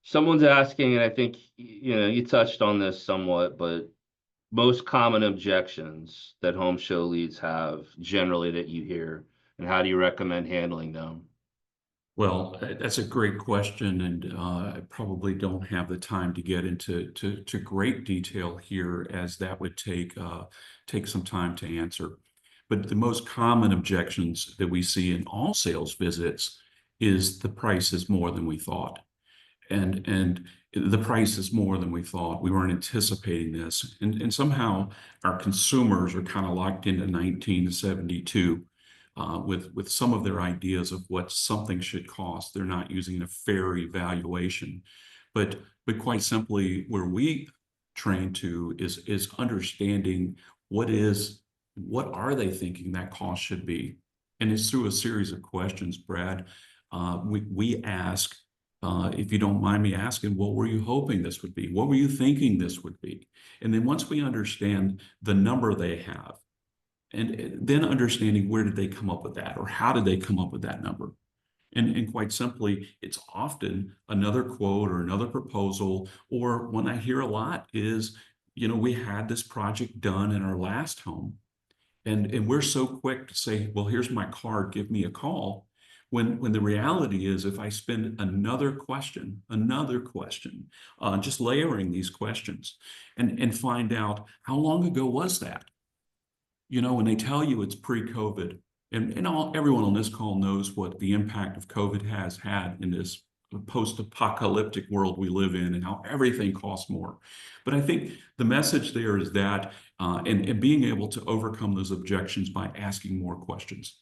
Someone's asking, and I think you touched on this somewhat, but most common objections that home show leads have generally that you hear, and how do you recommend handling them? Well, that's a great question, and I probably don't have the time to get into great detail here, as that would take some time to answer. But the most common objections that we see in all sales visits is the price is more than we thought. And the price is more than we thought. We weren't anticipating this. And somehow our consumers are kind of locked into 1972 with some of their ideas of what something should cost. They're not using a fair evaluation. But quite simply, where we train to is understanding what are they thinking that cost should be. And it's through a series of questions, Brad. We ask, if you don't mind me asking, what were you hoping this would be? What were you thinking this would be? And then once we understand the number they have, and then understanding where did they come up with that, or how did they come up with that number? And quite simply, it's often another quote or another proposal, or one I hear a lot is, we had this project done in our last home. And we're so quick to say, well, here's my card, give me a call. When the reality is, if I spend another question, just layering these questions and find out how long ago was that? When they tell you it's pre-COVID, and everyone on this call knows what the impact of COVID has had in this post-apocalyptic world we live in, and how everything costs more. But I think the message there is that, and being able to overcome those objections by asking more questions.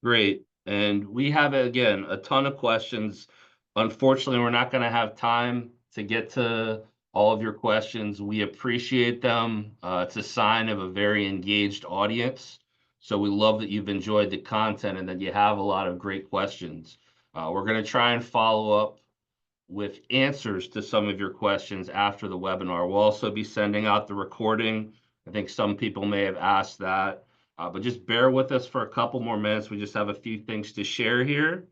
Great. And we have, again, a ton of questions. Unfortunately, we're not going to have time to get to all of your questions. We appreciate them. It's a sign of a very engaged audience. So we love that you've enjoyed the content and that you have a lot of great questions. We're going to try and follow up with answers to some of your questions after the webinar. We'll also be sending out the recording. I think some people may have asked that. But just bear with us for a couple more minutes. We just have a few things to share here.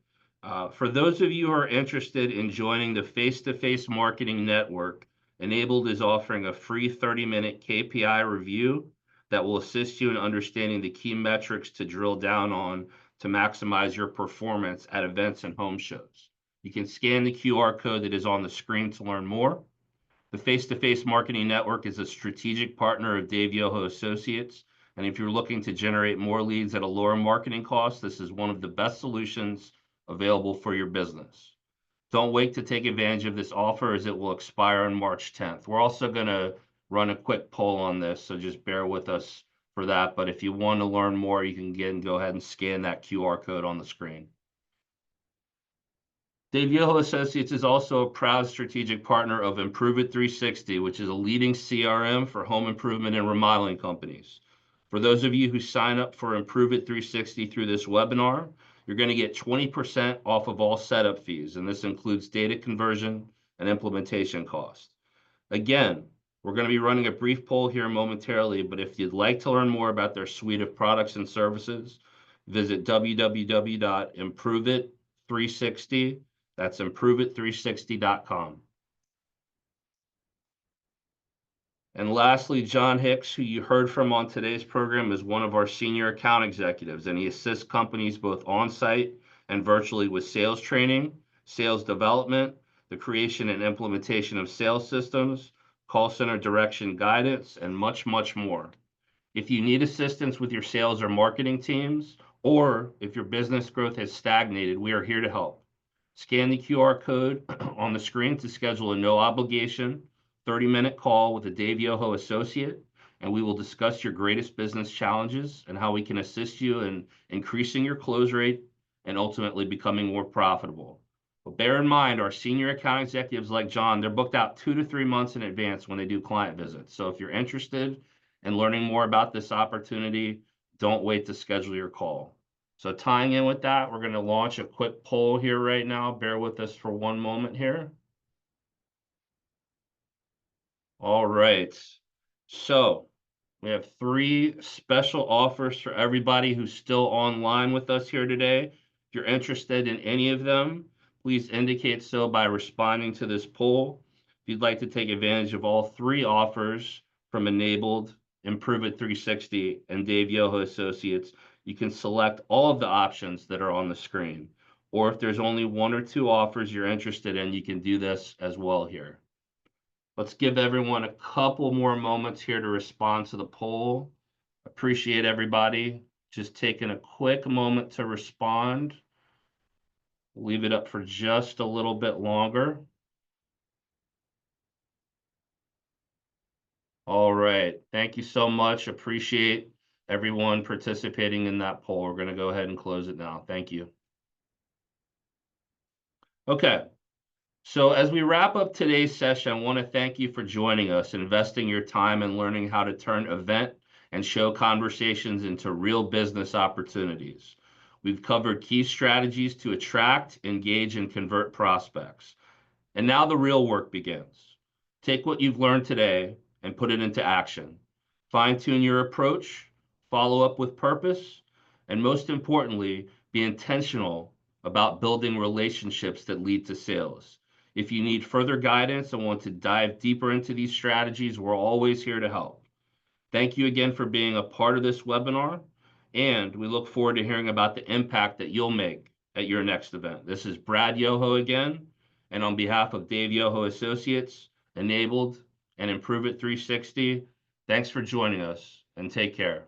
For those of you who are interested in joining the Face-to-Face Marketing Network, Enabled is offering a free 30-minute KPI review that will assist you in understanding the key metrics to drill down on to maximize your performance at events and home shows. You can scan the QR code that is on the screen to learn more. The Face-to-Face Marketing Network is a strategic partner of Dave Yoho Associates. And if you're looking to generate more leads at a lower marketing cost, this is one of the best solutions available for your business. Don't wait to take advantage of this offer, as it will expire on March 10th. We're also going to run a quick poll on this, so just bear with us for that. But if you want to learn more, you can go ahead and scan that QR code on the screen. Dave Yoho Associates is also a proud strategic partner of Improve It 360, which is a leading CRM for home improvement and remodeling companies. For those of you who sign up for Improve It 360 through this webinar, you're going to get 20% off of all setup fees, and this includes data conversion and implementation costs. Again, we're going to be running a brief poll here momentarily, but if you'd like to learn more about their suite of products and services, visit www.improveit360. That's improveit360.com. And lastly, John Hicks, who you heard from on today's program, is one of our senior account executives, and he assists companies both on-site and virtually with sales training, sales development, the creation and implementation of sales systems, call center direction guidance, and much, much more. If you need assistance with your sales or marketing teams, or if your business growth has stagnated, we are here to help. Scan the QR code on the screen to schedule a no-obligation 30-minute call with a Dave Yoho associate, and we will discuss your greatest business challenges and how we can assist you in increasing your close rate and ultimately becoming more profitable. But bear in mind, our senior account executives like John, they're booked out 2 to 3 months in advance when they do client visits. So if you're interested in learning more about this opportunity, don't wait to schedule your call. So tying in with that, we're going to launch a quick poll here right now. Bear with us for one moment here. All right. So we have 3 special offers for everybody who's still online with us here today. If you're interested in any of them, please indicate so by responding to this poll. If you'd like to take advantage of all 3 offers from Enabled, Improve It 360, and Dave Yoho Associates, you can select all of the options that are on the screen. Or if there's only 1 or 2 offers you're interested in, you can do this as well here. Let's give everyone a couple more moments here to respond to the poll. Appreciate everybody just taking a quick moment to respond. Leave it up for just a little bit longer. All right. Thank you so much. Appreciate everyone participating in that poll. We're going to go ahead and close it now. Thank you. Okay. So as we wrap up today's session, I want to thank you for joining us, investing your time and learning how to turn event and show conversations into real business opportunities. We've covered key strategies to attract, engage, and convert prospects. And now the real work begins. Take what you've learned today and put it into action. Fine-tune your approach, follow up with purpose, and most importantly, be intentional about building relationships that lead to sales. If you need further guidance and want to dive deeper into these strategies, we're always here to help. Thank you again for being a part of this webinar, and we look forward to hearing about the impact that you'll make at your next event. This is Brad Yoho again, and on behalf of Dave Yoho Associates, Enabled, and Improve It 360, thanks for joining us, and take care.